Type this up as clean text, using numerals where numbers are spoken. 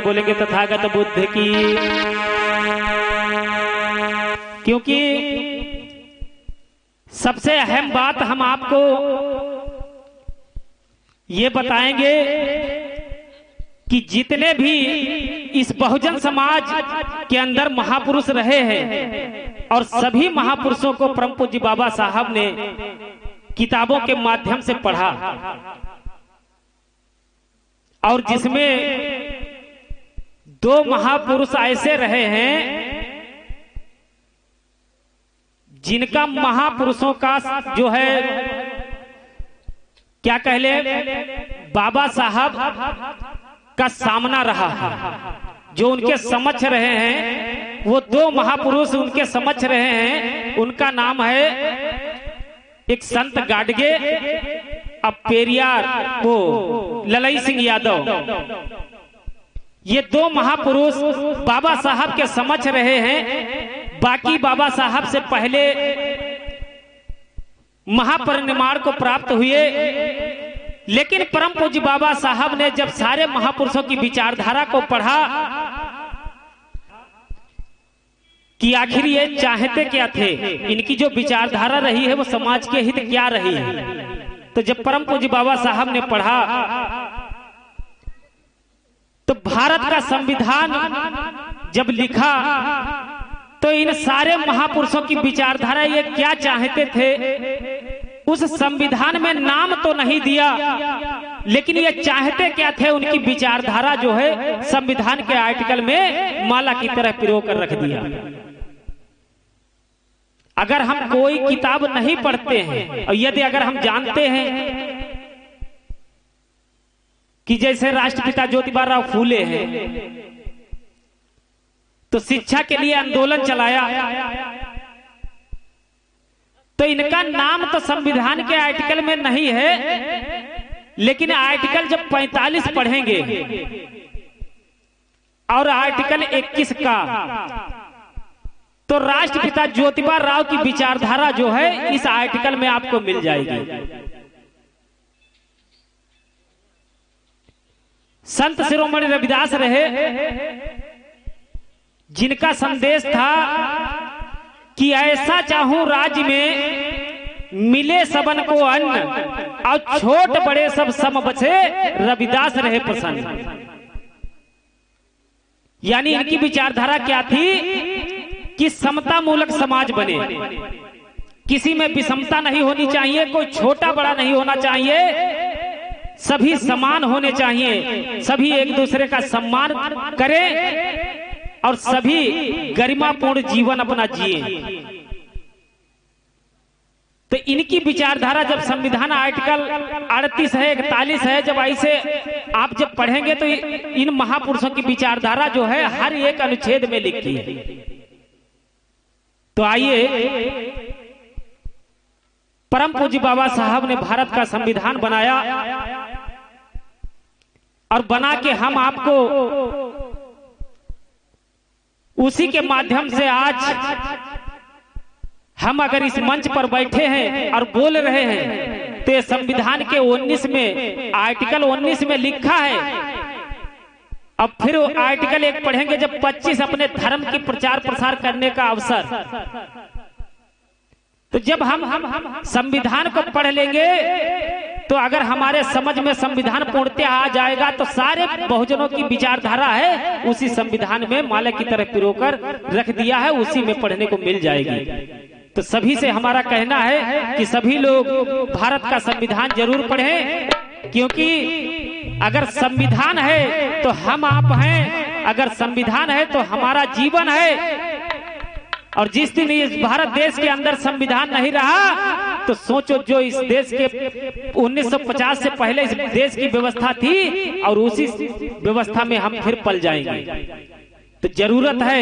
बोलेंगे तथागत बुद्ध की। क्योंकि सबसे अहम बात हम आपको ये बताएंगे कि जितने भी इस बहुजन समाज के अंदर महापुरुष रहे हैं और सभी महापुरुषों को परम पूज्य बाबा साहब ने किताबों के माध्यम से पढ़ा, और जिसमें दो महापुरुष ऐसे रहे हैं जिनका महापुरुषों का जो है क्या कह ले बाबा साहब का सामना रहा है। जो उनके समक्ष रहे हैं वो दो महापुरुष उनके समक्ष रहे हैं। उनका नाम है एक संत गाडगे, अब पेरियार को ललई सिंह यादव। ये दो महापुरुष बाबा साहब के समक्ष रहे हैं। बाकी बाबा साहब से पहले महापरिनिर्वाण को प्राप्त हुए, लेकिन परम पूज्य बाबा साहब ने जब सारे महापुरुषों की विचारधारा को पढ़ा कि आखिर ये चाहते क्या थे, इनकी जो विचारधारा रही है वो समाज के हित क्या रही है, तो जब परम पूज्य बाबा साहब ने पढ़ा तो भारत का संविधान जब लिखा तो इन सारे महापुरुषों की विचारधारा ये क्या चाहते थे उस संविधान में नाम तो नहीं दिया, लेकिन ये चाहते क्या थे उनकी विचारधारा जो है संविधान के आर्टिकल में माला की तरह पिरो कर रख दिया। अगर हम कोई किताब नहीं पढ़ते हैं और यदि अगर हम जानते हैं कि जैसे राष्ट्रपिता ज्योतिबा फूले हैं तो शिक्षा के लिए आंदोलन चलाया, तो इनका नाम तो संविधान के आर्टिकल में नहीं है, लेकिन आर्टिकल जब 45 पढ़ेंगे और आर्टिकल 21 का, तो राष्ट्रपिता ज्योतिबा राव की विचारधारा जो है इस आर्टिकल में आपको मिल जाएगी। संत शिरोमणि रविदास रहे जिनका संदेश था कि ऐसा चाहूं राज्य में मिले सबन को अन्न और छोट बड़े सब सम बचे, रविदास रहे प्रसन्न। यानी इनकी विचारधारा क्या थी कि समता मूलक समाज बने, किसी में विषमता नहीं होनी चाहिए, कोई छोटा बड़ा नहीं होना चाहिए, सभी समान होने चाहिए, सभी एक दूसरे का सम्मान करें और सभी गरिमापूर्ण जीवन अपना जिए। तो इनकी विचारधारा जब संविधान आर्टिकल 38 है 41 है, जब ऐसे आप जब पढ़ेंगे तो इन महापुरुषों की विचारधारा जो है हर एक अनुच्छेद में लिखी है। तो आइए, परम पूज्य बाबा साहब ने भारत का संविधान बनाया और बना के हम आपको उसी के माध्यम से आज हम अगर इस मंच पर बैठे हैं और बोल रहे हैं तो संविधान के 19 में आर्टिकल 19 में लिखा है। अब फिर आर्टिकल 1 पढ़ेंगे जब 25 अपने धर्म की प्रचार प्रसार करने का अवसर, तो जब हम संविधान को पढ़ लेंगे तो अगर हमारे समझ में संविधान पूर्णतः आ जाएगा तो सारे बहुजनों की विचारधारा है उसी संविधान में माला की तरह पिरोकर रख दिया है, उसी में पढ़ने को मिल जाएगी। तो सभी से हमारा कहना है कि सभी लोग भारत का संविधान जरूर पढ़ें, क्योंकि अगर संविधान है तो हम आप हैं, अगर संविधान है तो हमारा जीवन है। और जिस दिन इस भारत देश के अंदर संविधान नहीं रहा तो सोचो जो इस देश के 1950 से पहले इस देश की व्यवस्था थी और उसी व्यवस्था में हम फिर पल जाएंगे। तो जरूरत है